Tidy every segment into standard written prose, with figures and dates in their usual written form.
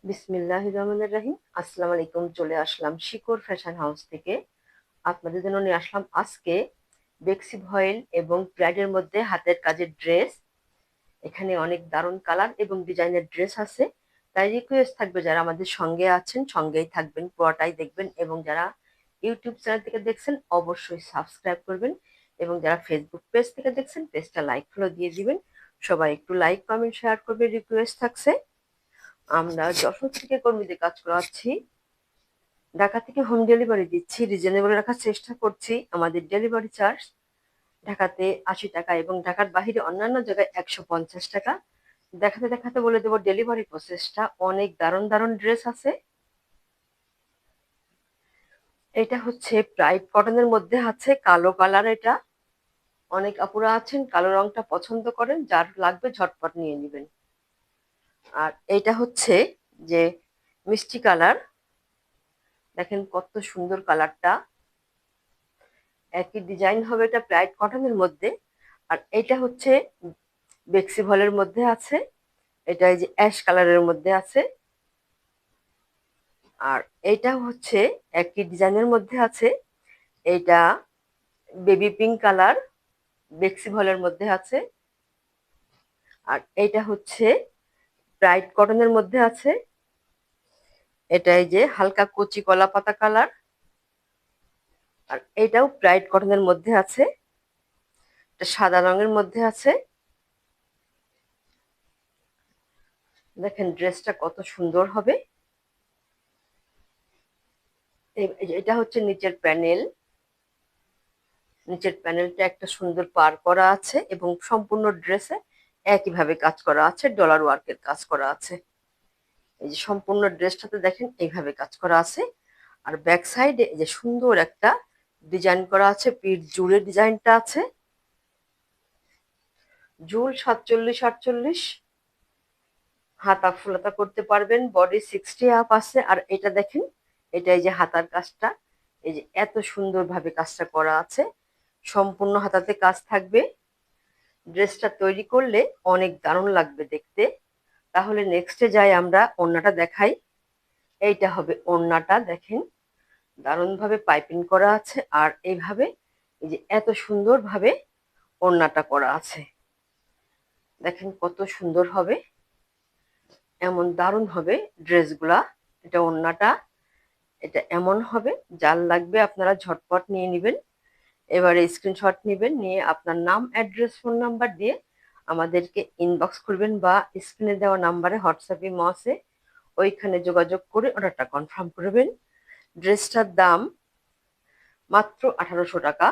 বিসমিল্লাহির রহমানির রহিম। আসসালামু আলাইকুম। চলে আসলাম শিকড় ফ্যাশন হাউস থেকে। আপনাদের জন্য নিয়ে আসলাম আজকে বেক্সি ভয়েল এবং প্রাইডের মধ্যে হাতের কাজের ড্রেস। এখানে অনেক দারুণ কালার এবং ডিজাইনের ড্রেস আছে। তাই রিকোয়েস্ট থাকবে, যারা আমাদের সঙ্গে আছেন সঙ্গেই থাকবেন, পুরোটাই দেখবেন, এবং যারা ইউটিউব চ্যানেল থেকে দেখছেন অবশ্যই সাবস্ক্রাইব করবেন, এবং যারা ফেসবুক পেজ থেকে দেখছেন পেজটা লাইক ফলো দিয়ে দিবেন। সবাই একটু লাইক কমেন্ট শেয়ার করবে, রিকোয়েস্ট থাকছে। আমরা যশোর থেকে কর্মীদের কাজ করাচ্ছি, ঢাকা থেকে হোম ডেলিভারি দিচ্ছি, রিজনেবল রাখার চেষ্টা করছি। আমাদের ডেলিভারি চার্জ ঢাকাতে 80 টাকা এবং ঢাকার বাহিরে অন্যান্য জায়গায় 150 টাকা। দেখাতে দেখাতে বলে দেবো ডেলিভারি প্রসেসটা। অনেক দারুণ দারুণ ড্রেস আছে। এটা হচ্ছে প্রাইড কটনের মধ্যে আছে কালো কালার। এটা অনেক আপুরা আছেন কালো রংটা পছন্দ করেন, যার লাগবে ঝটপট নিয়ে নেবেন। আর এটা হচ্ছে যে মিষ্টি কালার, দেখেন কত সুন্দর কালারটা। একই ডিজাইন হবে, এটা প্রাইড কটনের মধ্যে। আর এটা হচ্ছে বেক্সি ভলের মধ্যে আছে। এটা এই যে অ্যাশ কালারের মধ্যে আছে। আর এটা হচ্ছে একই ডিজাইনের মধ্যে আছে। এটা বেবি পিঙ্ক কালার, বেক্সি ভলের মধ্যে আছে। আর এটা হচ্ছে ব্রাইট কটনের মধ্যে আছে। এটা এই যে হালকা কচি কলা পাতা কালার। আর এটাও ব্রাইট কটনের মধ্যে আছে। এটা সাদা রঙের মধ্যে আছে। দেখেন ড্রেসটা কত সুন্দর হবে। এটা হচ্ছে নিচের প্যানেল। নিচের প্যানেলটা একটা সুন্দর পার করা আছে এবং সম্পূর্ণ ড্রেসে একইভাবে কাজ করা আছে, ডলার ওয়ার্কের কাজ করা আছে। এই যে সম্পূর্ণ ড্রেসটাতে দেখেন এইভাবে কাজ করা আছে। আর ব্যাক সাইডে এই যে সুন্দর একটা ডিজাইন করা আছে, পিঠ জুড়ে ডিজাইনটা আছে। ঝুল 47-48, হাতা ফুলাতা করতে পারবেন, বডি 60 আপ আছে। আর এটা দেখেন, এটা এই যে হাতার কাজটা, এই যে এত সুন্দর ভাবে কাজটা করা আছে, সম্পূর্ণ হাতাতে কাজ থাকবে। ড্রেসটা তৈরি করলে অনেক দারুণ লাগবে দেখতে। তাহলে নেক্সটে যাই, আমরা ওড়নাটা দেখাই। এইটা হবে ওড়নাটা, দেখেন দারুণ ভাবে পাইপিং করা আছে। আর এইভাবে এই যে এত সুন্দর ভাবে ওড়নাটা করা আছে, দেখেন কত সুন্দর হবে। এমন দারুণ হবে ড্রেসগুলা। এটা ওড়নাটা, এটা এমন হবে। যার লাগবে আপনারা ঝটপট নিয়ে নেবেন। এবারে স্ক্রিনশট নেবেন, নিয়ে আপনার নাম, অ্যাড্রেস, ফোন নাম্বার দিয়ে আমাদেরকে ইনবক্স করবেন, বা স্ক্রিনে দেওয়া নাম্বারে হোয়াটসঅ্যাপ ইমো আছে, ওইখানে যোগাযোগ করে অর্ডারটা কনফার্ম করবেন। ড্রেসটার দাম মাত্র 1800 টাকা।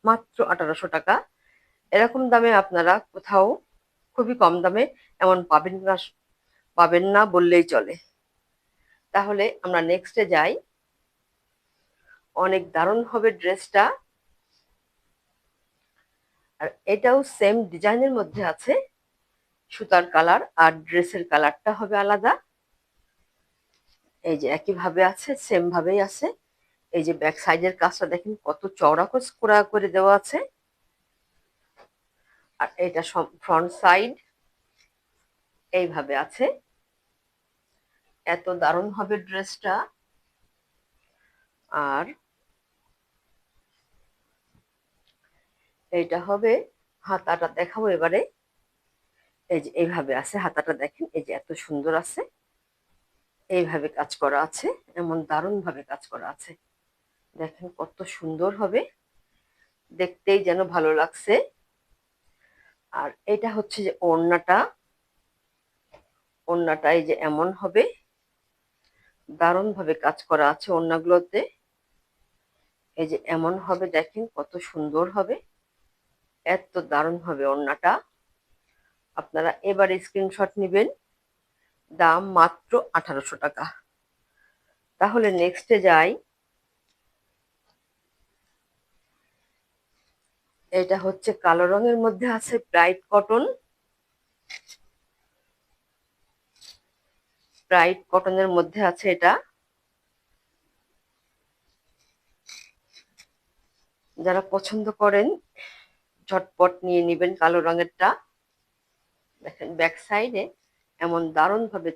মাত্র 1800 টাকা। এরকম দামে আপনারা কোথাও, খুবই কম দামে এমন পাবেন না বললেই চলে। তাহলে আমরা নেক্সটে যাই। অনেক দারুণ হবে ড্রেসটা। আর এটাও সেম ডিজাইনের মধ্যে আছে, সুতার কালার আর ড্রেসের কালারটা হবে আলাদা। এই যে একই ভাবে আছে, সেম ভাবেই আছে। এই যে ব্যাক সাইডের কাজটা দেখেন কত চওড়া করে করে দেওয়া আছে। আর এটা ফ্রন্ট সাইড এইভাবে আছে। এত দারুণ হবে ড্রেসটা। আর এইটা হবে হাতাটা, দেখাবো এবারে। এই যে এইভাবে আছে হাতাটা, দেখেন এই যে এত সুন্দর আছে, এইভাবে কাজ করা আছে, এমন দারুণ ভাবে কাজ করা আছে। দেখেন কত সুন্দর হবে, দেখতেই যেন ভালো লাগছে। আর এটা হচ্ছে যে ওড়নাটা। ওড়নাটা এই যে এমন হবে, দারুণ ভাবে কাজ করা আছে ওড়নাগুলোতে। এই যে এমন হবে, দেখেন কত সুন্দর হবে, এত দারুণ হবে ওড়নাটা। আপনারা এবারে স্ক্রিনশট নেবেন। দাম মাত্র 1800 টাকা। তাহলে নেক্সটে যাই। এটা হচ্ছে কালো রঙের মধ্যে আছে, ব্রাইট কটন। ব্রাইট কটনের মধ্যে আছে এটা। যারা পছন্দ করেন ঝটপট নিয়ে নেবেন কালো রঙেরটা। দেখেন ব্যাক সাইডে এমন দারুণ ভাবে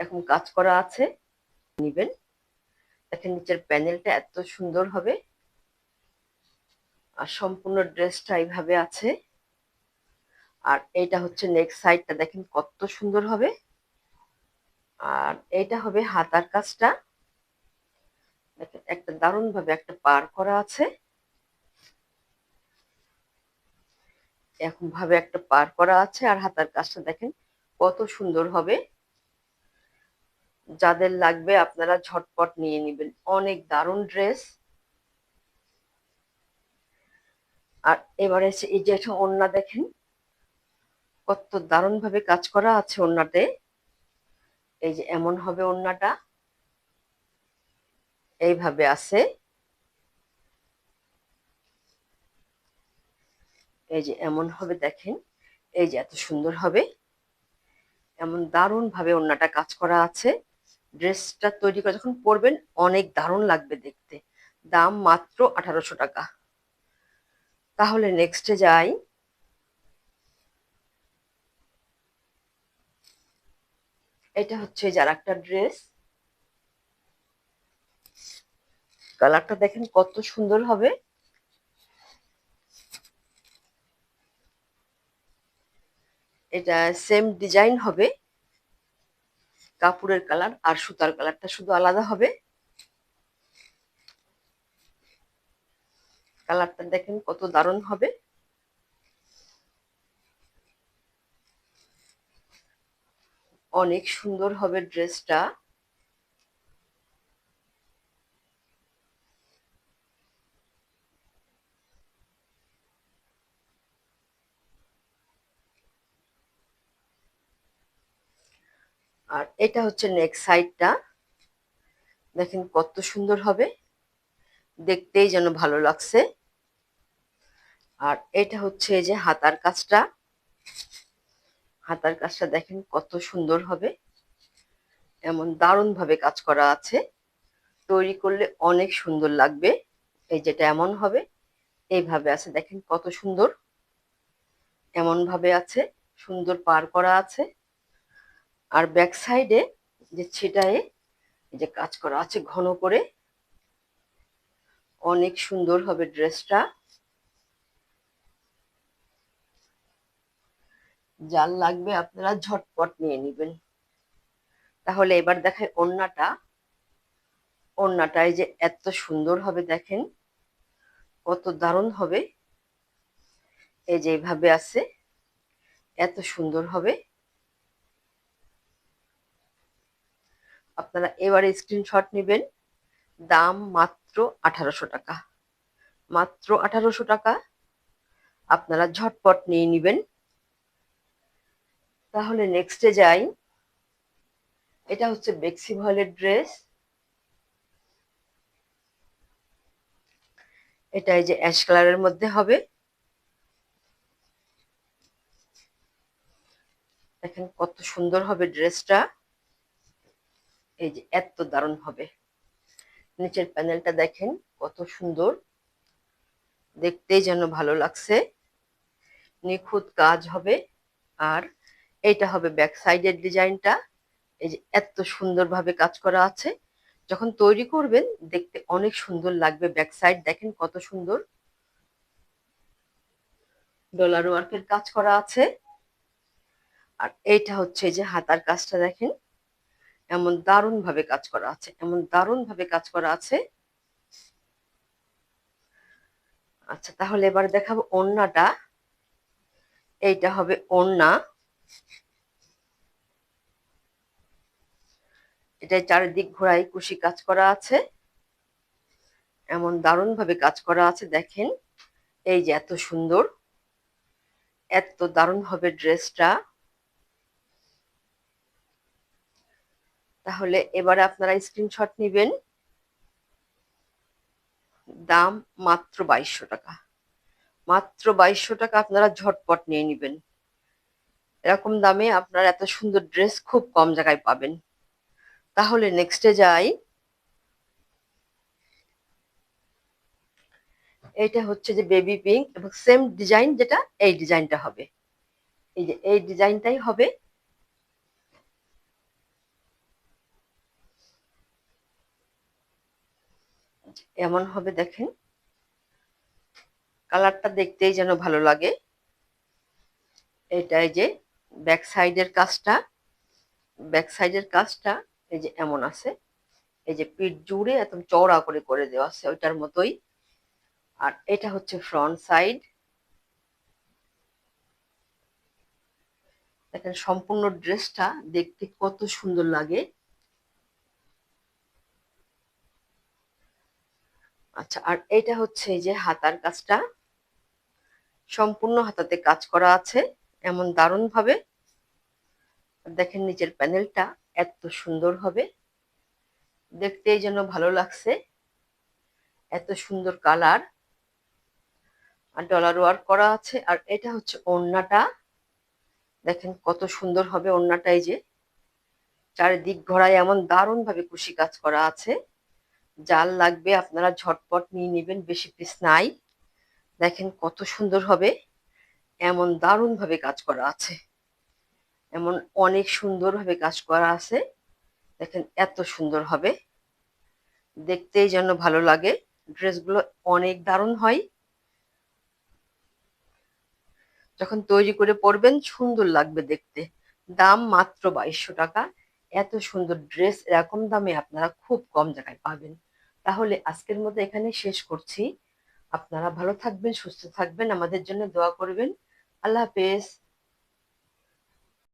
এখন কাজ করা আছে, নিবেন। দেখেন নিচের প্যানেলটা এত সুন্দর হবে, আর সম্পূর্ণ ড্রেসটা এইভাবে আছে। আর এইটা হচ্ছে নেক্সট সাইডটা, দেখেন কত সুন্দর হবে। আর এইটা হবে হাতার কাজটা, দেখেন একটা দারুণ ভাবে একটা পার করা আছে, এখন ভাবে একটা পার করা আছে। আর হাতার কাজটা দেখেন কত সুন্দর হবে। যাদের লাগবে আপনারা ঝটপট নিয়ে নেবেন, অনেক দারুণ ড্রেস। আর এবারে এই যে একটা ওড়না, দেখেন কত দারুণ ভাবে কাজ করা আছে ওড়নাতে। এই যে এমন হবে ওড়নাটা, এইভাবে আছে। এই যে এমন হবে, দেখেন এই যে এত সুন্দর হবে, এমন দারুণ ভাবে ওড়নাটা কাজ করা আছে। ড্রেসটা তৈরি করে যখন পরবেন অনেক দারুণ লাগবে দেখতে। দাম মাত্র 1800 টাকা। তাহলে নেক্সটে যাই। এটা হচ্ছে যার একটা ড্রেস, কালারটা দেখেন কত সুন্দর হবে। এটা সেম ডিজাইন হবে, কাপড়ের কালার আর সুতার কালারটা শুধু আলাদা হবে। কালারটা দেখেন কত দারুণ হবে, অনেক সুন্দর হবে ড্রেসটা। আর এটা হচ্ছে নেক্সট সাইডটা, দেখেন কত সুন্দর হবে, দেখতেই যেন ভালো লাগছে। আর এটা হচ্ছে এই যে হাতার কাজটা, হাতার কাজটা দেখেন কত সুন্দর হবে, এমন দারুণ ভাবে কাজ করা আছে। তৈরি করলে অনেক সুন্দর লাগবে। এই যেটা এমন হবে, এইভাবে আছে, দেখেন কত সুন্দর, এমন ভাবে আছে, সুন্দর পার করা আছে। আর ব্যাক সাইডে যে ছিটায়ে এই যে কাজ করা আছে ঘন করে, অনেক সুন্দর হবে ড্রেসটা। যার লাগবে আপনারা ঝটপট নিয়ে নেবেন। তাহলে এবার দেখায় ওড়নাটা। ওড়নাটা এই যে এত সুন্দর হবে, দেখেন কত দারুণ হবে। এই যে এইভাবে আছে, এত সুন্দর হবে। আপনারা এবারে স্ক্রিনশট নেবেন। দাম মাত্র 1800 টাকা, মাত্র 1800 টাকা। আপনারা ঝটপট নিয়ে নেবেন। তাহলে নেক্সটে যাই। এটা হচ্ছে বেক্সি ভয়েলের ড্রেস। এটা এই যে অ্যাশ কালারের মধ্যে হবে, দেখেন কত সুন্দর হবে ড্রেসটা। এই যে এত দারুণ হবে, নিচের প্যানেলটা দেখেন কত সুন্দর, দেখতেই যেন ভালো লাগছে, নিখুঁত কাজ হবে। আর এইটা হবে ব্যাক সাইডের ডিজাইনটা, এই যে এত সুন্দরভাবে কাজ করা আছে। যখন তৈরি করবেন দেখতে অনেক সুন্দর লাগবে। ব্যাক সাইড দেখেন কত সুন্দর, ডলার ওয়ার্কের কাজ করা আছে। আর এইটা হচ্ছে যে হাতার কাজটা দেখেন, এমন দারুণ ভাবে কাজ করা আছে, এমন দারুণ ভাবে কাজ করা আছে। আচ্ছা, তাহলে এবার দেখাবো ওড়নাটা। এইটা হবে ওড়না, এটা চারিদিক ঘোড়ায় কুশি কাজ করা আছে, এমন দারুণ ভাবে কাজ করা আছে। দেখেন এই যে এত সুন্দর, এত দারুণ হবে ড্রেসটা। তাহলে এবারে আপনারা স্ক্রিনশট নেবেন। দাম মাত্র 2200 টাকা, মাত্র 2200 টাকা। আপনারা ঝটপট নিয়ে নেবেন। এরকম দামে আপনারা এত সুন্দর ড্রেস খুব কম জায়গায় পাবেন। তাহলে নেক্সটে যাই। এইটা হচ্ছে যে বেবি পিঙ্ক এবং সেম ডিজাইন, যেটা এই ডিজাইনটা হবে, এই যে এই ডিজাইনটাই হবে। এমন হবে দেখেন, কালারটা দেখতেই যেন ভালো লাগে। এটাই যে ব্যাক সাইডের কাজটা এই যে এমন আছে, এই যে পিঠ জুড়ে একদম চওড়া করে করে দেওয়া আছে ওইটার মতোই। আর এটা হচ্ছে ফ্রন্ট সাইড, দেখেন সম্পূর্ণ ড্রেসটা দেখতে কত সুন্দর লাগে। আচ্ছা, আর এটা হচ্ছে এই যে হাতার কাজটা, সম্পূর্ণ হাতাতে কাজ করা আছে এমন দারুণ ভাবে। দেখেন নিচের প্যানেলটা এত সুন্দর হবে, দেখতেই যেন ভালো লাগছে, এত সুন্দর কালার। আর ডলার ওয়ার্ক করা আছে। আর এটা হচ্ছে ওড়নাটা, দেখেন কত সুন্দর হবে ওড়নাটা। এই যে চারিদিক ঘোরায় এমন দারুণ ভাবে কুশি কাজ করা আছে। জাল লাগবে আপনারা ঝটপট নিয়ে নেবেন, বেশি পিস নাই। দেখেন কত সুন্দর হবে, এমন দারুণ ভাবে কাজ করা আছে, এমন অনেক সুন্দর ভাবে কাজ করা আছে। দেখেন এত সুন্দর হবে, দেখতেই যেন ভালো লাগে। ড্রেসগুলো অনেক দারুণ হয়, যখন তৈরি করে পরবেন সুন্দর লাগবে দেখতে। দাম মাত্র 2200 টাকা। এত সুন্দর ড্রেস এরকম দামে আপনারা খুব কম জায়গায় পাবেন। তাহলে আজকের মতো এখানে শেষ করছি। আপনারা ভালো থাকবেন, সুস্থ থাকবেন, আমাদের জন্য দোয়া করবেন। আল্লাহ হাফেজ।